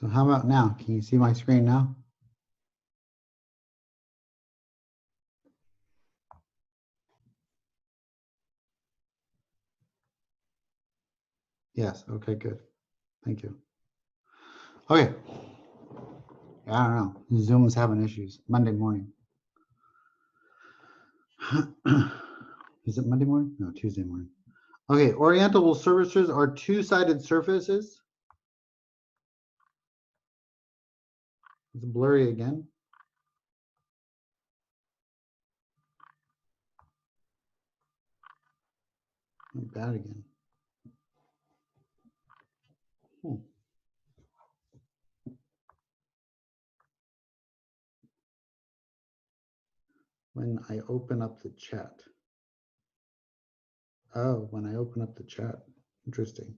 So how about now? Can you see my screen now? Yes, okay, good. Thank you. Okay. I don't know. Zoom's having issues. Monday morning. Is it Monday morning? No, Tuesday morning. Okay, orientable surfaces are two-sided surfaces. It's blurry again. Bad again. When I open up the chat. Oh, when I open up the chat. Interesting.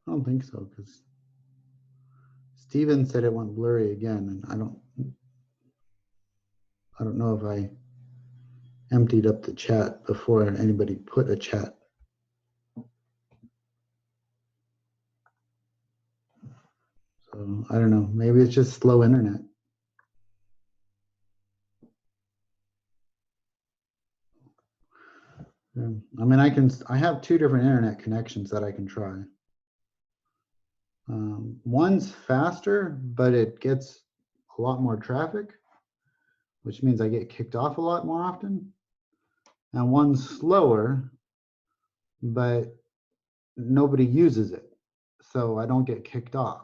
I don't think so, because Steven said it went blurry again, and I don't know if I emptied up the chat before anybody put a chat. So I don't know. Maybe it's just slow internet. Yeah. I mean, I have two different internet connections that I can try. One's faster, but it gets a lot more traffic, which means I get kicked off a lot more often. And one's slower, but nobody uses it, so I don't get kicked off.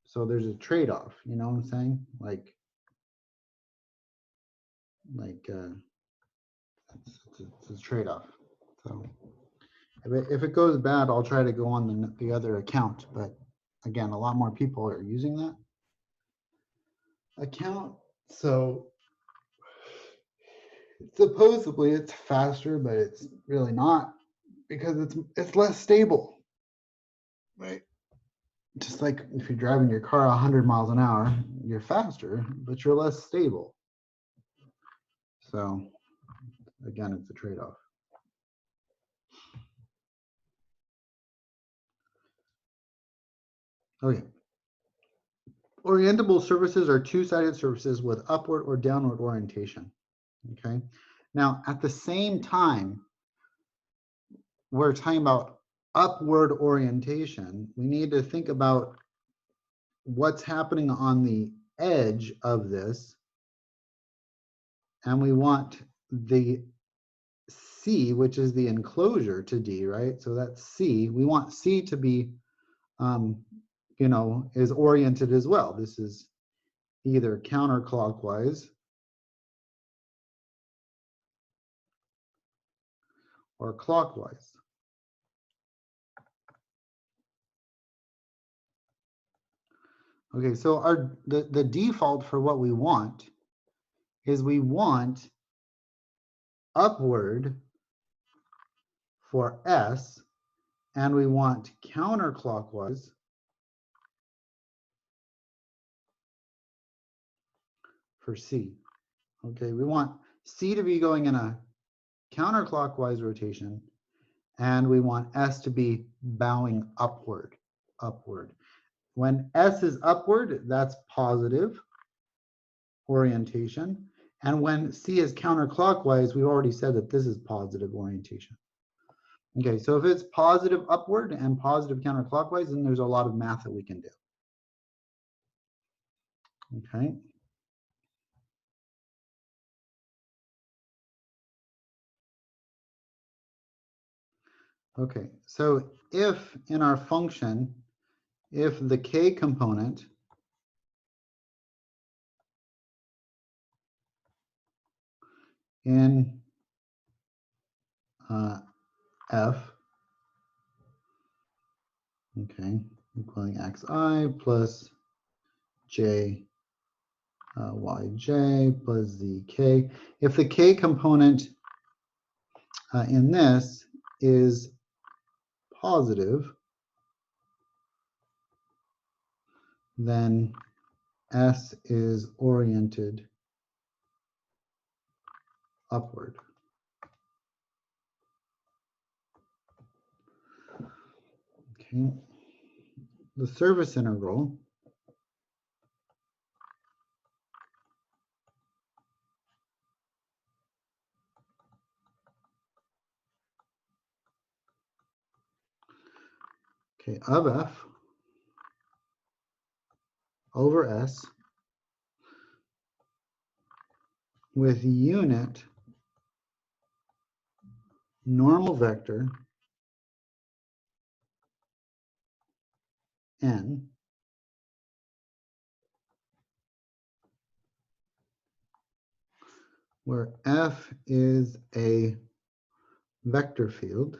So there's a trade-off, you know what I'm saying? Like it's a trade-off. So if it goes bad, I'll try to go on the other account. But again, a lot more people are using that account. So supposedly it's faster, but it's really not, because it's less stable, right? Just like if you're driving your car 100 miles an hour, you're faster, but you're less stable. So again, it's a trade-off. Okay. Orientable surfaces are two-sided surfaces with upward or downward orientation. Okay. Now, at the same time, we're talking about upward orientation. We need to think about what's happening on the edge of this. And we want the C, which is the enclosure to D, right? So that's C. We want C to be, you know, is oriented as well. This is either counterclockwise or clockwise. Okay, so the default for what we want is we want upward for S, and we want counterclockwise for C. Okay, we want C to be going in a counterclockwise rotation, and we want S to be bowing upward. When S is upward, that's positive orientation. And when C is counterclockwise, we've already said that this is positive orientation. Okay, so if it's positive upward and positive counterclockwise, then there's a lot of math that we can do. Okay. Okay, so if in our function, if the K component in F, okay, equaling xi plus j yj plus zk. If the K component in this is positive, then S is oriented upward. Okay. The surface integral of f over s with unit normal vector n where f is a vector field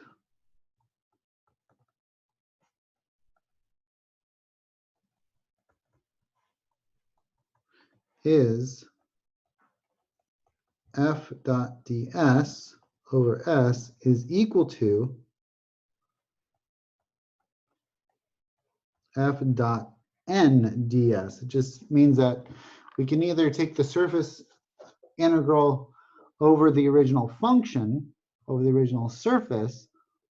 is f dot ds over s is equal to f dot n ds. It just means that we can either take the surface integral over the original function, over the original surface,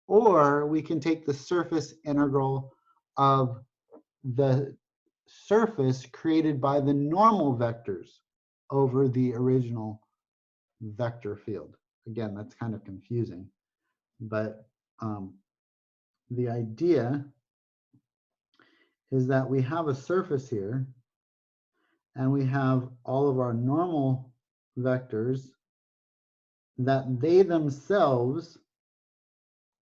or we can take the surface integral of the surface created by the normal vectors over the original vector field. Again, that's kind of confusing, but the idea is that we have a surface here and we have all of our normal vectors that they themselves,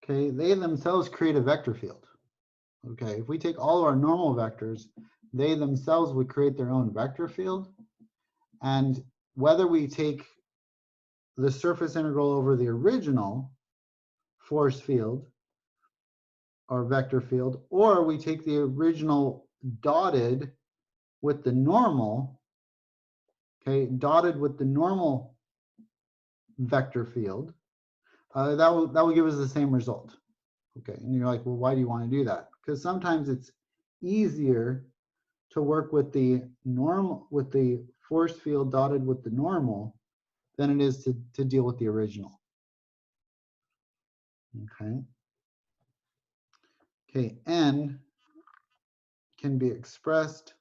okay, they themselves create a vector field. Okay, if we take all of our normal vectors, they themselves would create their own vector field. And whether we take the surface integral over the original force field or vector field, or we take the original dotted with the normal, okay, dotted with the normal vector field, that will give us the same result. Okay, and you're like, well, why do you want to do that? Because sometimes it's easier to work with the normal, with the force field dotted with the normal than it is to deal with the original. Okay. Okay, n can be expressed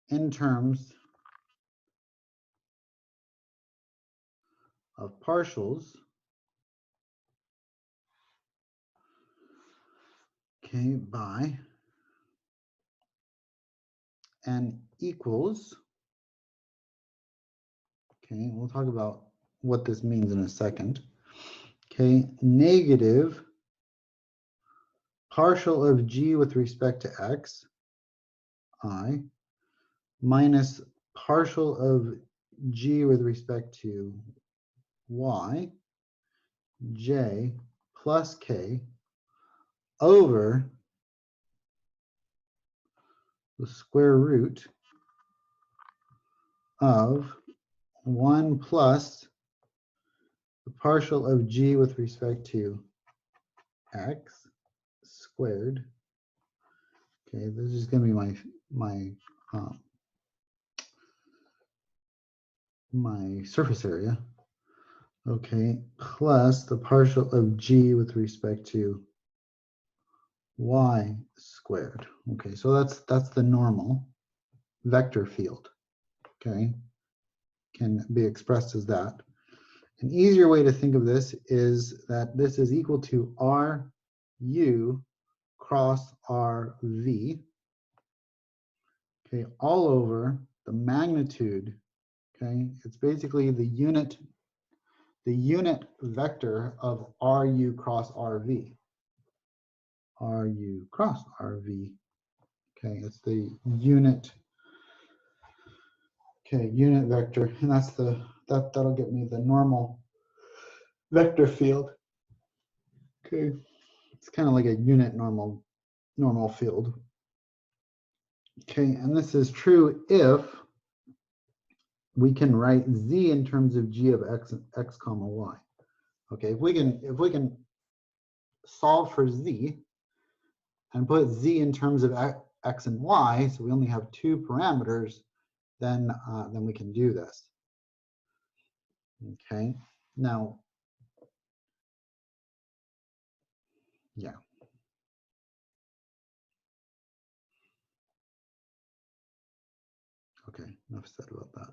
in terms of partials, okay, by n equals, okay, we'll talk about what this means in a second, okay, negative partial of g with respect to x, I, minus partial of g with respect to y, j plus k over the square root of 1 plus the partial of g with respect to x squared. Okay, this is going to be my surface area. Okay, plus the partial of g with respect to y squared. Okay, so that's the normal vector field. Okay, can be expressed as that. An easier way to think of this is that this is equal to RU cross RV, okay, all over the magnitude, okay? It's basically the unit vector of RU cross RV. RU cross RV, okay, it's the unit, okay, unit vector, and that's that'll get me the normal vector field. Okay, it's kind of like a unit normal field. Okay, and this is true if we can write z in terms of g of x comma y. Okay, if we can solve for z and put z in terms of x and y, so we only have two parameters, then we can do this. Okay, now Yeah. Okay, enough said about that.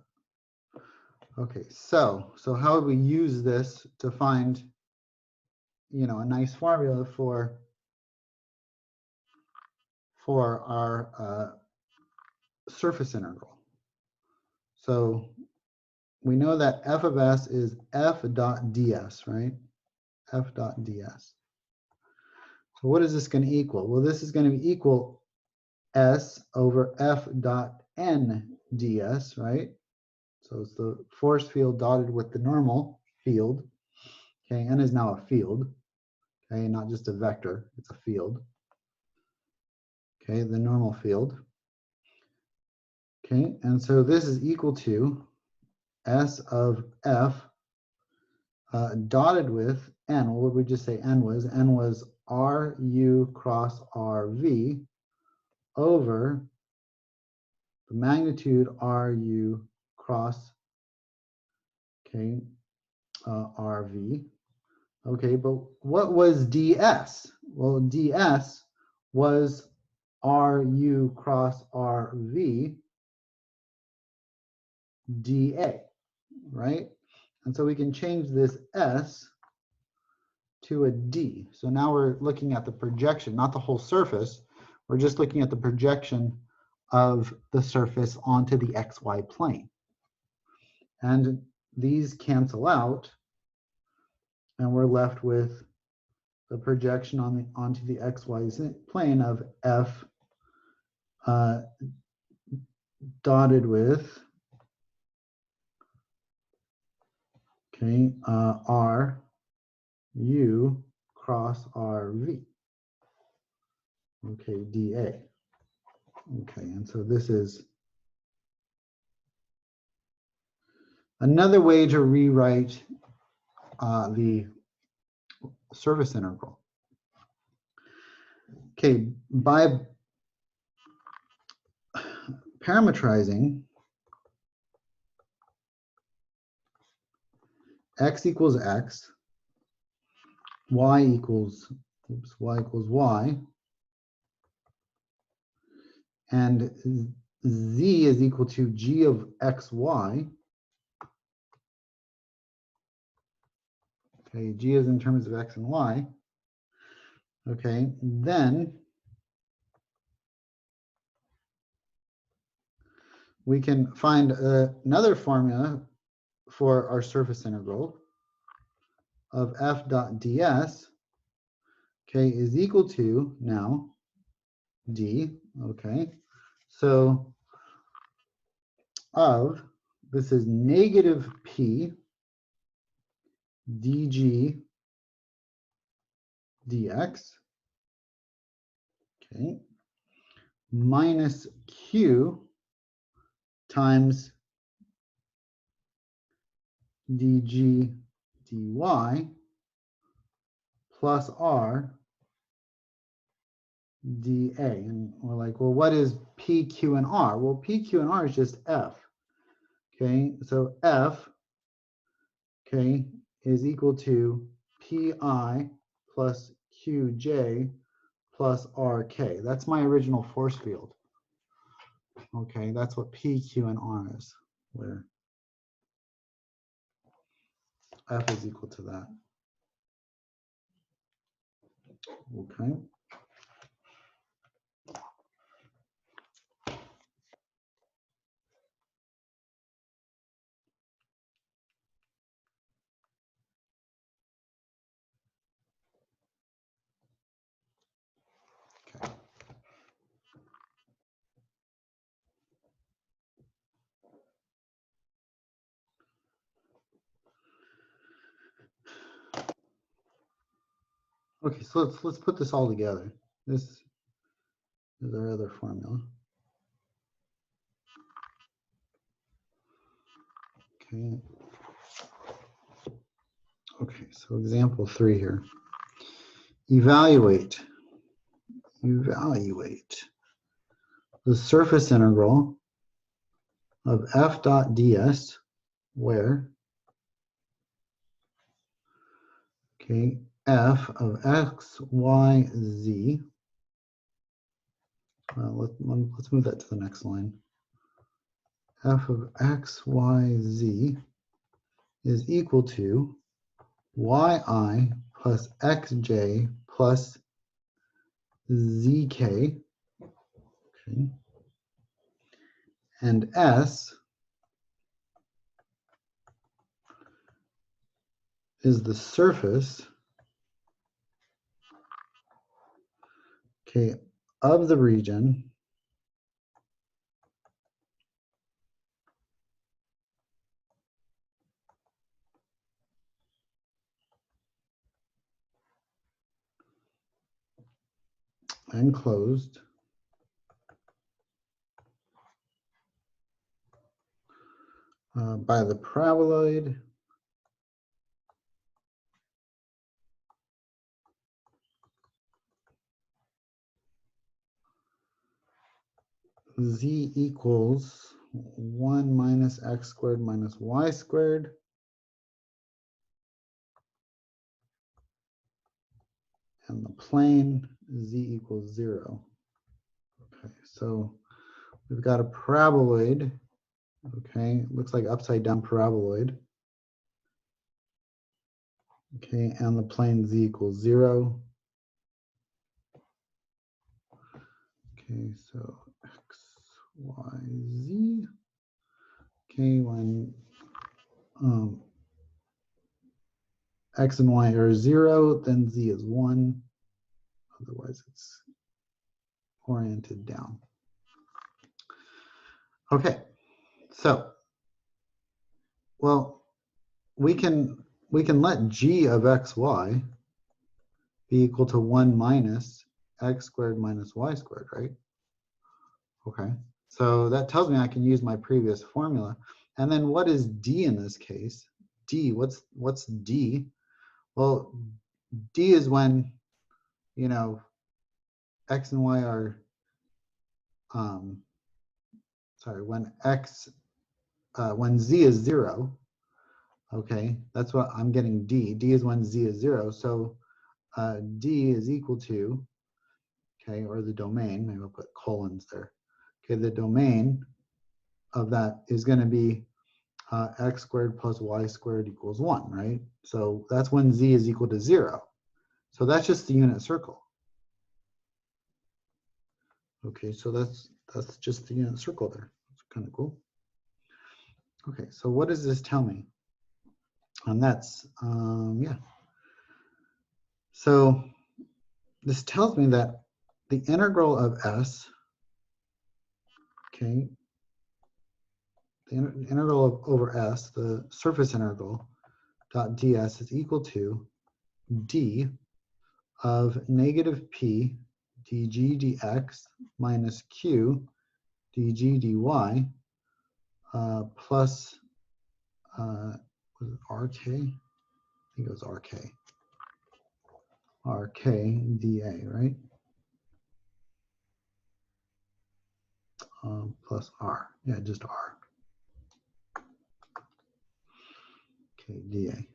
Okay, so how would we use this to find, you know, a nice formula for our surface integral? So we know that f of s is f dot ds, right? F dot ds. So what is this going to equal? Well, this is going to equal s over f dot n ds, right? So it's the force field dotted with the normal field. Okay, n is now a field. Okay, not just a vector, it's a field. Okay, the normal field. Okay, and so this is equal to s of f dotted with n. What would we just say n was? N was ru cross rv over the magnitude ru cross, okay, rv. Okay, but what was ds? Well, ds was ru cross rv dA, right? And so we can change this s to a d. So now we're looking at the projection, not the whole surface. We're just looking at the projection of the surface onto the xy plane. And these cancel out, and we're left with the projection onto the xy plane of f dotted with, okay, r u cross rv, okay, dA. Okay, and so this is another way to rewrite the surface integral. Okay, by parametrizing x equals x, y equals y, and z is equal to g of xy. Okay, g is in terms of x and y. Okay, then we can find another formula for our surface integral of f dot ds, okay, is equal to now d, okay, so of, this is negative p dg dx, okay, minus q times dg dy plus r dA. And we're like, well, what is P, Q, and R? Well, P, Q, and R is just F. Okay, so F, okay, is equal to PI plus QJ plus RK. That's my original force field. Okay, that's what P, Q, and R is, where F is equal to that. Okay. Okay, so let's put this all together. This is our other formula. Okay. Okay, so example 3 here. Evaluate the surface integral of f dot ds, where, okay, f of x, y, z. Let's move that to the next line. F of x, y, z is equal to yi plus xj plus zk. Okay. And S is the surface, okay, of the region enclosed by the paraboloid z equals 1 minus x squared minus y squared and the plane z equals 0. Okay, so we've got a paraboloid, okay, looks like upside down paraboloid. Okay, and the plane z equals 0. Okay, so x, y, z. Okay, when x and y are 0, then z is 1. Otherwise, it's oriented down. Okay, so, well, we can let g of xy be equal to 1 minus x squared minus y squared, right? Okay, so that tells me I can use my previous formula. And then what is d in this case? D, what's d? Well, d is when, you know, x and y are, sorry, when z is 0, okay, that's what I'm getting d. D is when z is 0, so d is equal to, okay, or the domain, maybe I'll put colons there. Okay, the domain of that is going to be x squared plus y squared equals 1, right? So that's when z is equal to 0. So that's just the unit circle. Okay, so that's just the unit circle there. It's kind of cool. Okay, so what does this tell me? And that's, yeah. So this tells me that the integral of s, okay, the integral of over s, the surface integral dot ds is equal to d of negative p dg dx minus q dg dy plus was it rk? I think it was rk. Rk dA, right? Plus r, yeah, just r. Okay, dA.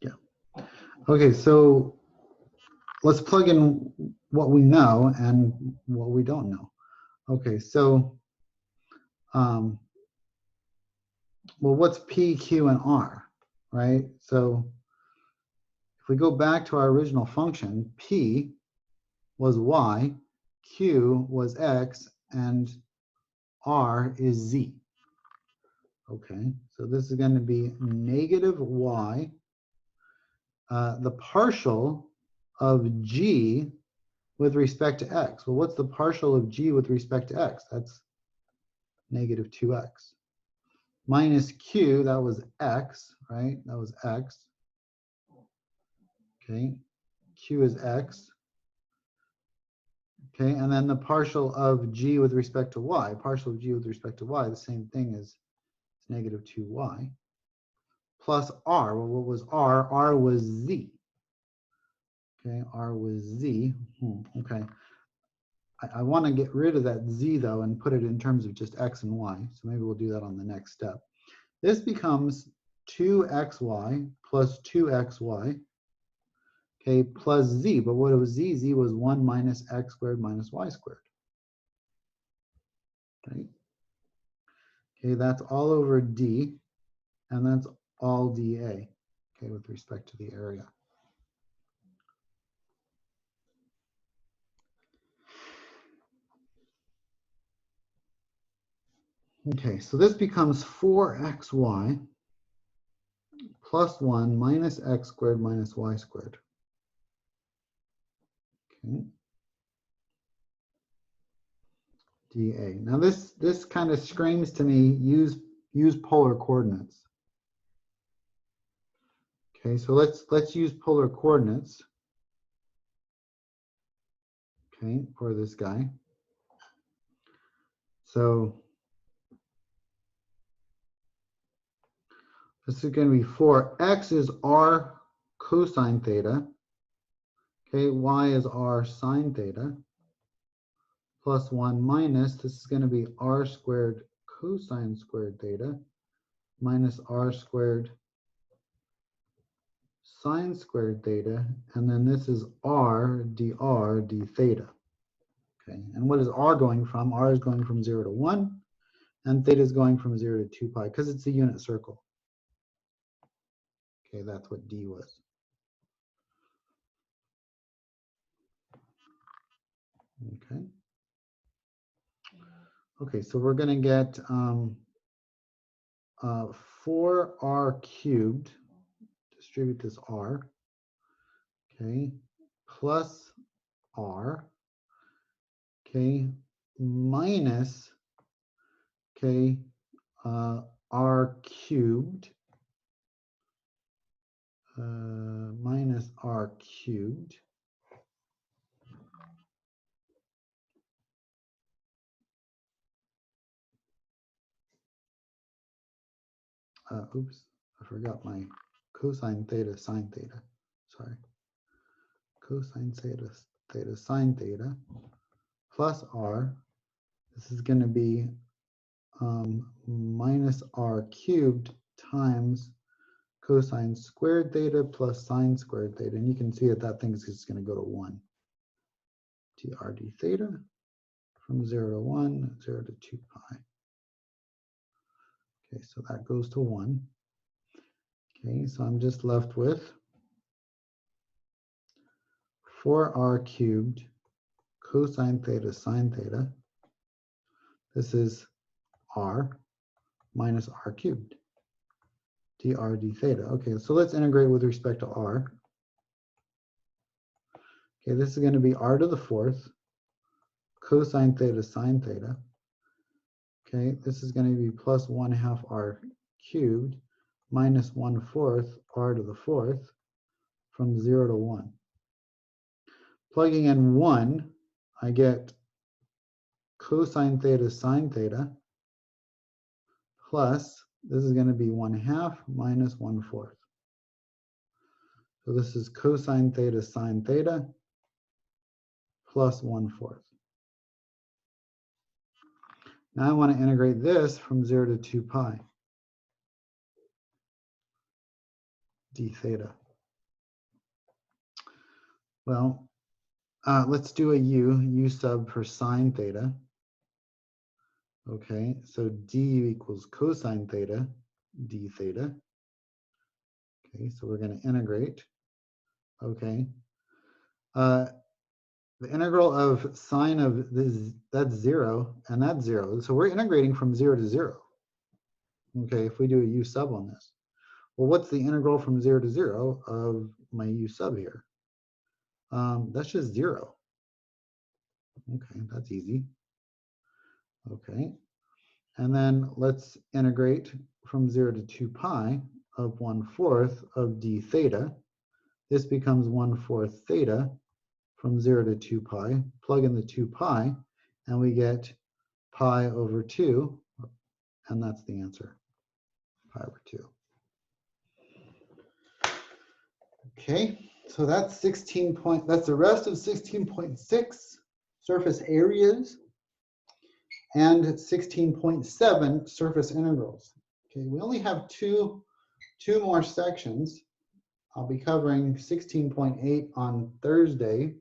Yeah. Okay, so let's plug in what we know and what we don't know. Okay, so, well, what's P, Q, and R, right? So if we go back to our original function, P was Y, Q was X, and R is Z. Okay, so this is going to be negative Y. The partial of G with respect to X. Well, what's the partial of G with respect to X? That's negative 2X. Minus Q, that was X, right? That was X. Okay, Q is X. Okay, and then the partial of G with respect to Y. Partial of G with respect to Y, the same thing as negative 2Y. Plus R, well, what was R? R was Z. Okay, R was Z. Okay, I want to get rid of that Z though and put it in terms of just X and Y. So maybe we'll do that on the next step. This becomes 2xy plus 2xy, okay, plus z. But what was z? Z was 1 minus x squared minus y squared. Okay, okay, that's all over D, and that's all dA, okay, with respect to the area. Okay, so this becomes 4xy plus 1 minus x squared minus y squared. Okay. dA. Now this kind of screams to me, use polar coordinates. Okay, so let's use polar coordinates. Okay, for this guy. So this is going to be 4. X is r cosine theta. Okay, y is r sine theta. Plus 1 minus, this is going to be r squared cosine squared theta minus r squared sine squared theta. And then this is r dr d theta. Okay, and what is r going from? R is going from 0 to 1, and theta is going from 0 to 2 pi, because it's a unit circle. Okay, that's what d was. Okay. Okay, so we're going to get 4r cubed, distribute this r, okay, plus r, okay, minus, okay, r cubed, minus r cubed, oops, I forgot my cosine theta sine theta, sorry, cosine theta sine theta, plus r, this is going to be minus r cubed times cosine squared theta plus sine squared theta. And you can see that that thing is just going to go to 1. dr d theta from 0 to 1, 0 to 2 pi. Okay, so that goes to 1. Okay, so I'm just left with 4r cubed cosine theta sine theta. This is r minus r cubed. dr d theta. Okay, so let's integrate with respect to r. Okay, this is going to be r to the 4th cosine theta sine theta. Okay, this is going to be plus 1/2 r cubed minus 1/4 r to the 4th from 0 to 1. Plugging in 1, I get cosine theta sine theta plus, this is going to be 1/2 minus 1/4. So this is cosine theta sine theta plus 1/4. Now I want to integrate this from 0 to 2 pi d theta. Well, let's do a u sub for sine theta. Okay, so du equals cosine theta d theta. Okay, so we're going to integrate. Okay. The integral of sine of this, that's 0, and that's 0. So we're integrating from 0 to 0. Okay, if we do a u sub on this. Well, what's the integral from 0 to 0 of my u sub here? That's just 0. Okay, that's easy. Okay, and then let's integrate from 0 to 2 pi of 1/4 of d theta. This becomes 1/4 theta from 0 to 2 pi. Plug in the 2 pi, and we get pi over 2, and that's the answer, pi over 2. Okay, so that's that's the rest of 16.6 surface areas and 16.7 surface integrals. Okay, we only have two 2 more sections. I'll be covering 16.8 on Thursday.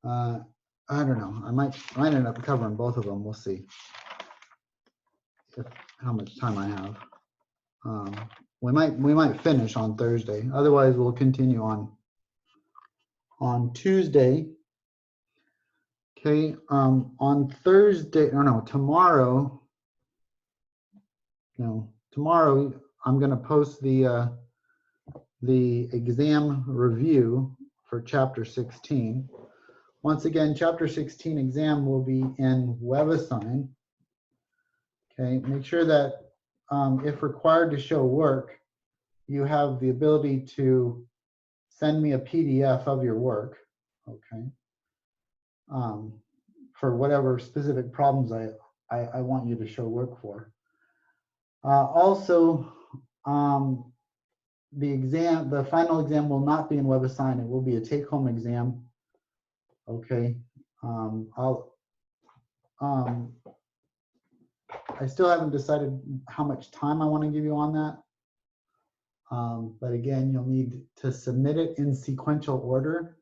I don't know. I might end up covering both of them. We'll see how much time I have. We might finish on Thursday. Otherwise, we'll continue on Tuesday. Okay. On Thursday, no, tomorrow. No, tomorrow I'm going to post the exam review for chapter 16. Once again, chapter 16 exam will be in WebAssign. Okay, make sure that if required to show work, you have the ability to send me a PDF of your work, okay, for whatever specific problems I want you to show work for. Also, the final exam will not be in WebAssign. It will be a take-home exam. Okay. I still haven't decided how much time I want to give you on that. But again, you'll need to submit it in sequential order.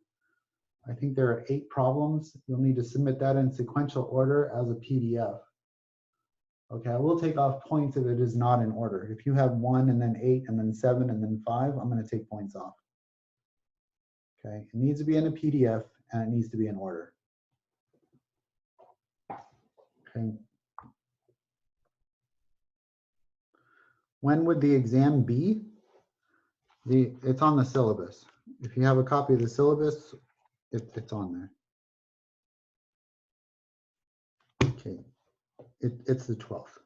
I think there are 8 problems. You'll need to submit that in sequential order as a PDF. Okay, I will take off points if it is not in order. If you have 1 and then 8 and then 7 and then 5, I'm going to take points off. Okay, it needs to be in a PDF and it needs to be in order. Okay. When would the exam be? It's on the syllabus. If you have a copy of the syllabus, it's on there. Okay, it's the 12th.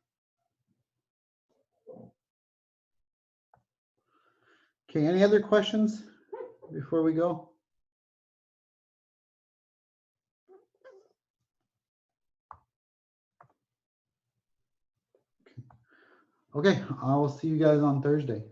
Okay, any other questions before we go? Okay, I will see you guys on Thursday.